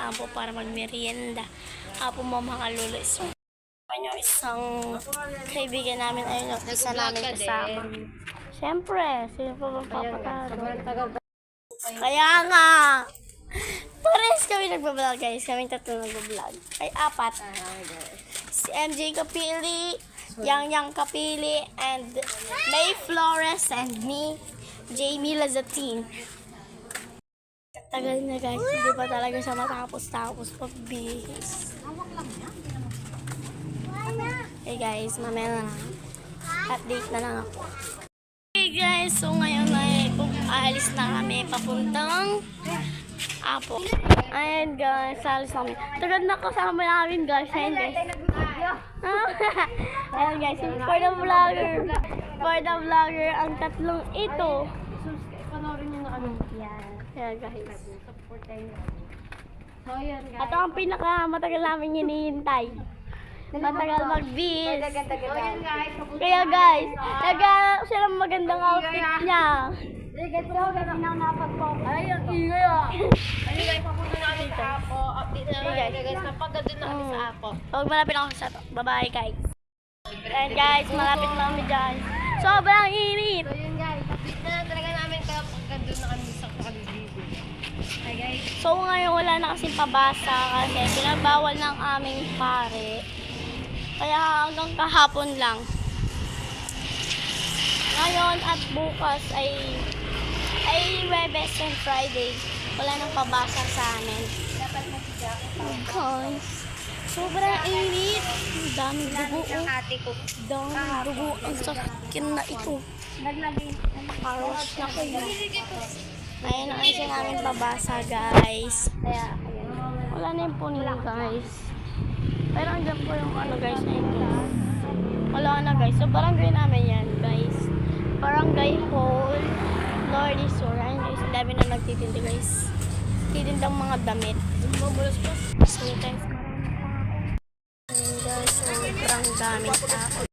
Apo para magmerienda. Apo mga kalulis. Ano, isang kaibigan namin ayun, isa namin kasama. Siyempre, sino pa bang papatalo? Kaya nga! Pares kami nagbablog guys. Kaming tatlo nagbablog. Ay, apat. Si MJ Kapili, Yang Kapili, and May Flores, and me, Jamie Lazatin. Tagal na guys. Hindi pa talaga siya matapos pagbihis. Hey guys, mamaya na lang. Update na lang ako. Hey guys, so ngayon ay aalis na kami papuntang Apo. Ayan guys, aalis na kami. Tagad na kasama namin guys. Ayan guys. Ayan guys, for the vlogger, ang tatlong ito. Panoorin nyo na ano. Ayan guys. Ito ang pinakamatagal namin hinihintay. Matagal mag-bis. Kaya guys, naghanap siya ng magandang outfit niya. Ay, ang ingay ah. Ayun guys, papunta na kami sa Apo. Update na namin guys. Napagandun na kami sa Apo. Huwag malapit ako sa to. Bye-bye guys. And guys, malapit na kami dyan. Sobrang init. So yun guys, update na talaga namin kaya pagkandun na kami sa Kalibig. Hi guys. So ngayon wala na kasing pabasa kasi pinabawal ng aming pare. Kaya hanggang kahapon lang. Ngayon at bukas ay Webes and Friday. Wala nang pabasa sa amin. Oh guys, sobrang init. Daming dugo. Daming dugo ang sakin na ito. Nakaros na kayo. Ayun ang isa namin pabasa guys. Wala na yung puno guys. Pero andyan po yung ano guys na ito. Wala na guys. So barangay namin yan guys. Barangay Hall, Lordy Sur. Ayun guys. Ang dami na nagtitinda guys. Titindang mga damit. So guys, ayun guys. Sobrang daming tao.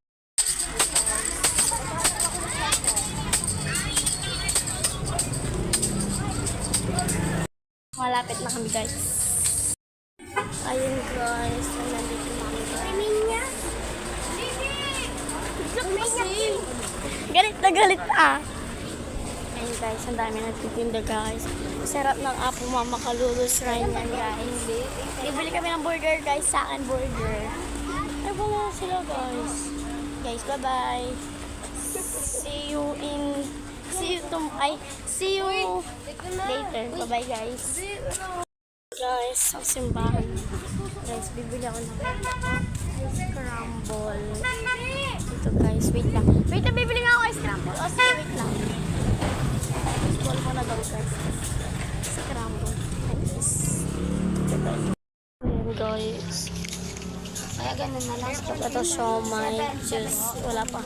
Malapit na kami guys. Ayun guys, nandito na kami guys. Galit na galit ah. Ayun guys, ang dami nagtitinda guys. Sarap ng Apo Mama Kalulus Ryan yan guys. Ibili kami ng burger guys, sa akin burger. Ay wala sila guys. Guys, bye bye. See you later. Bye bye guys. Guys, ang simbahan. Guys, bibili ako ng ice crumble. Ito guys, wait lang. Wait lang, bibili nga ako ice crumble. O sige, wait lang. Ice ball ko na daw guys. Ice crumble. Guys. Ayan guys. Kaya ganun na lang. Ito siomay. Juice. Wala pa.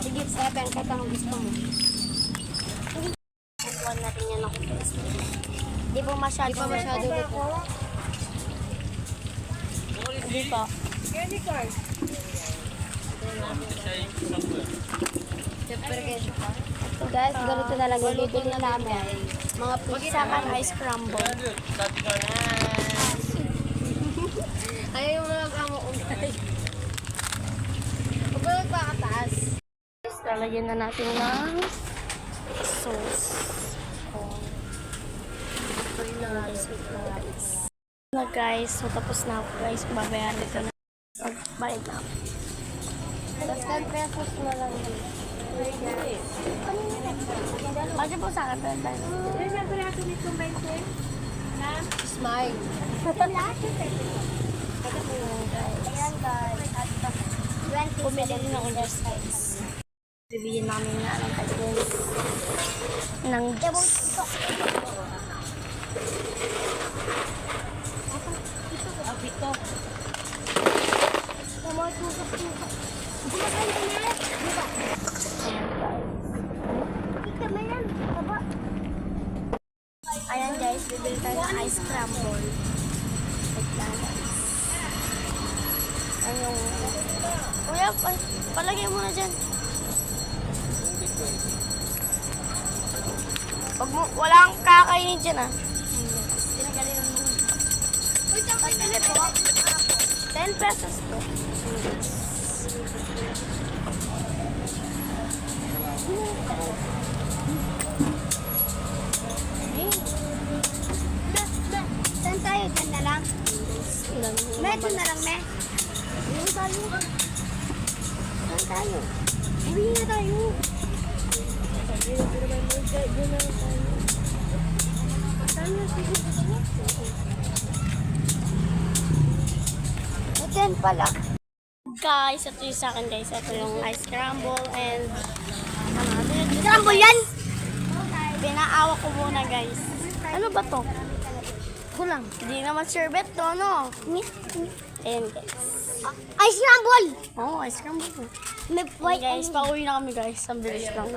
Sige, 7. Kahit anong gusto mo. Huwag natin yan ako guys. Di po masyado. Hindi pa. So guys, ganito na lang yung bibili namin. Mga pizza at ice crumble. Ayaw yung mga kamo guys. Huwag mo nagpakataas. Lalagyan na natin ng sauce. Na guys, so tapos na ako guys, babayaran ito na. Magbayad na ako. Tapos 10 pesos na lang yun. Bakit po sa akin 10 pesos? Smile. Ayan guys. Bumili din ako guys. Bibigyan namin na ng tagos. Ng juice. Ito. Ayan guys, bibili tayo ng ice crumble. Ayun. Kuya, palagay mo na dyan. Wala kang kakainin dyan ah. Pinagaling mo. 10 pesos po. Saan tayo? Saan na lang? Medyo na lang, me. Ayun tayo. Saan tayo? Hindi na tayo. Ten pala. Guys, ito yung sa akin guys. Ito yung ice scramble and Scramble yan? pinaawa ko muna guys. Ano ba to? Kulang. Hindi naman sherbet to, no? Ayan guys. Ay, scramble! Oo, ice scramble po. May white Guys, pauwi na kami guys. Ang bilis lang.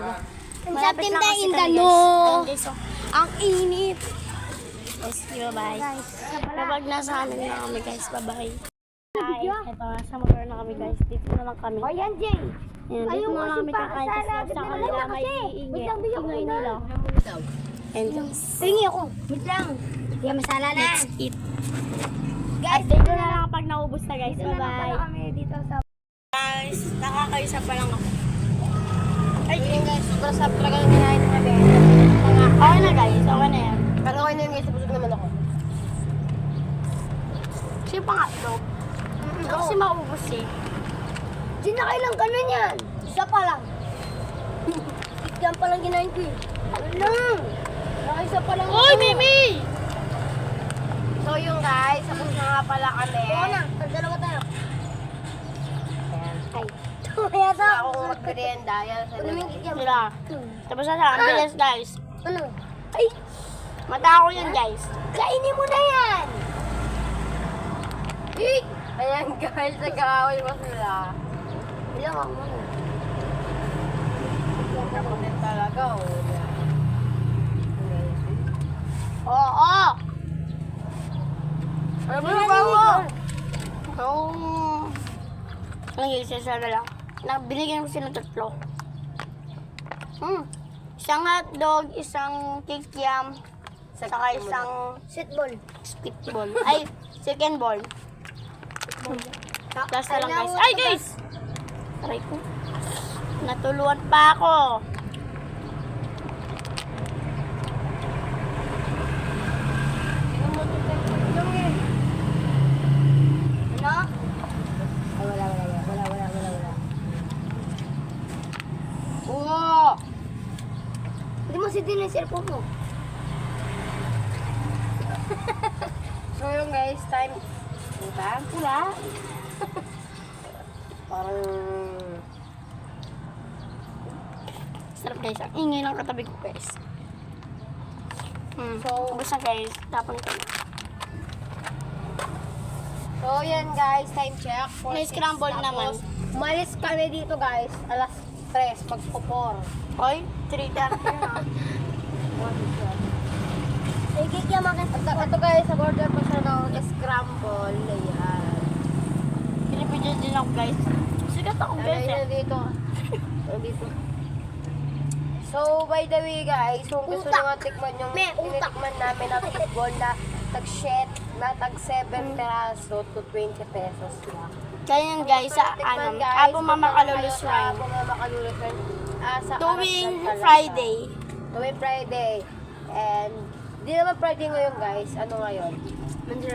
Malapit na kasi in the kami, no. Ayan, guys, oh. Ang init. Guys, bye-bye. Guys, Kapag nasa amin na kami guys, bye-bye. Hi, ito, nasa motor na kami guys. Dito na lang kami. O yan, Jay. Ayan, dito na lang kami kakain kasi sa kanila may ingay nila. And guys, Tingin ako. Wait lang. Hindi ka masala na. let's eat. Guys, At dito na lang kapag naubos na guys. dito na lang pala Bye-bye. kami dito sa... Guys, nakakaisa pa lang ako. Ay, Ayun guys, sobrang sarap talaga ng kinain na kami. okay na guys. Okay na yan. Pero okay na yun guys, busog naman ako. Siya pang hotdog. Kasi maubos eh. Sinakailang ka na yan. Isa pa lang. Yan pa lang kinain ko eh. Ano? Nakaisa pa lang. Uy, Mimi! So yung guys, tapos na nga pala kami. Oo na, dalawa tayo. Ayan. Ay. Kaya sa ako kung mag-merienda. Yan sa lumingkit yan. Sila. Tapos na sa ang bilis guys. Ano? Ay! Mata ko yan guys. Kainin mo na yan! Ayan guys, nag-aaway mo sila. Ilang ako muna. Nakunin talaga, oh. Oo! Ano ba yung bawa? Oo. Ang isa na lang. Binigyan ko sila tatlo. Isang hotdog, isang kikiam, saka isang Sweetball. spitball. Ay, chicken ball. Plus na lang guys. Ay guys! Aray ko. Natuluan pa ako. Ano? Ay, wala. Oo! Hindi mo sitin yung cellphone mo. So yun guys, time. Diba? Pula. Parang... Sarap guys. Ang ingay ng katabi ko guys. So, ubos na guys. Tapon ko na. So, yan guys, time check. May scramble naman. Umalis kami dito guys, alas 3, pagpupor. Oy, 3:30 na. Ito guys, sa border pa siya ng scramble. Ayan. Pinipidyan din ako guys. Sigat ako guys eh. Dito. Dito. So, by the way guys, kung gusto nyo nga tikman yung tinitikman namin na fishball na tag-7 peraso to 20 pesos lang. Kaya yan guys, sa ano, Apo Mama Kalulus Rhyme. Apo Mama Kalulus Rhyme. Sa Tuwing Arasal Talaga. Friday. Tuwing Friday. And, di naman Friday ngayon guys. Ano ngayon?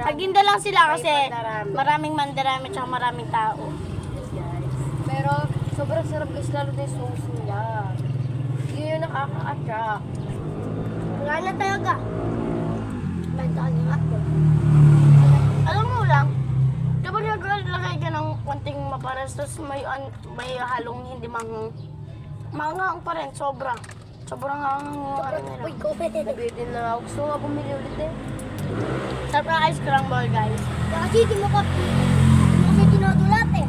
Paginda lang sila kasi Mandarami. maraming mandarami at maraming tao. Yes guys. Pero, sobrang sarap guys lalo na yung sauce nila. Yun yung nakaka-attract. Wala na talaga. Banta ka nga po. Alam mo lang, kapag naglagay ka ng konting maparas, tapos may halong hindi manghang pa rin, sobra. Sobrang hangang nila. Uy, go ahead. Nabitin na ako. Gusto nga bumili ulit eh. Sarap ng ice scramble guys. Kasi di mo ka, kasi tinutulat eh.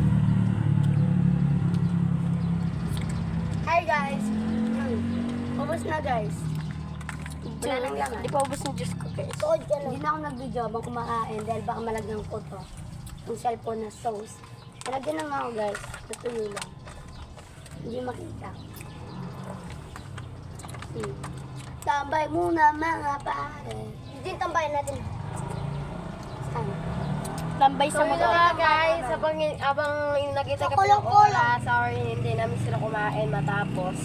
Hi guys. Ubus na guys. Wala nang laman. Hindi pa ubus ng juice ko guys. Tuod ka lang. Hindi na ako nag-video habang kumakain dahil baka malagyan ko to. Yung cellphone na sauce. Malagyan na nga ako guys. Natuyo lang. Hindi makita. Tambay muna mga pare. Hindi tambayan natin. Saan? tambay So sa yun na motor. nga guys, abang nakita kami ng oras, or hindi namin sila kumain matapos.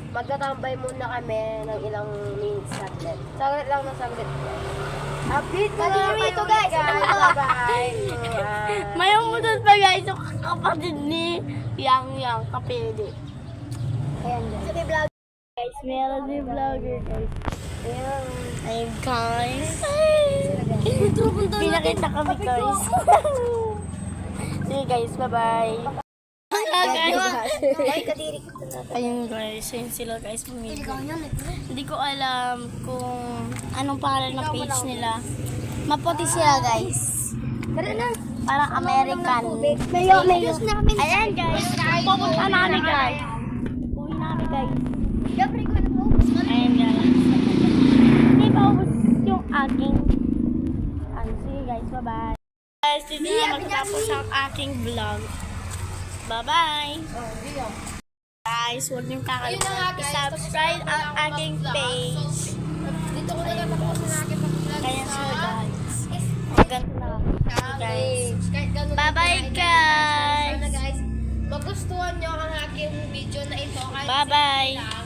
Magtatambay muna kami ng ilang minutes saglit. Saglit lang na saglit. Update na lang Dito, kayo guys. Bye-bye. May umunod pa guys, yung kapatid ni Yang Kapili. Ayan guys. Sabi vlog. Guys, meron din vlogger guys. Ayan. Ayun guys. Pinakita kami guys. Sige guys, bye-bye. Ayun guys, ayun sila guys pumili. Hindi ko alam kung anong pangalan ng page nila. Maputi sila guys. Parang American. Mayo. Ayan guys, pupunta na kami guys. Uwi na kami guys. Ayan guys. Hindi pa ubus yung aking. Sige guys, bye-bye. Guys, dito na magtapos ang aking vlog. Bye-bye! Guys, huwag niyong kakalimutan i-subscribe ang aking page. Dito ko na lang tapos na aking pag-vlog. Kaya sila guys. Maganda na ako. Guys. Bye-bye guys! Sana guys, magustuhan nyo ang aking video na ito. Bye-bye!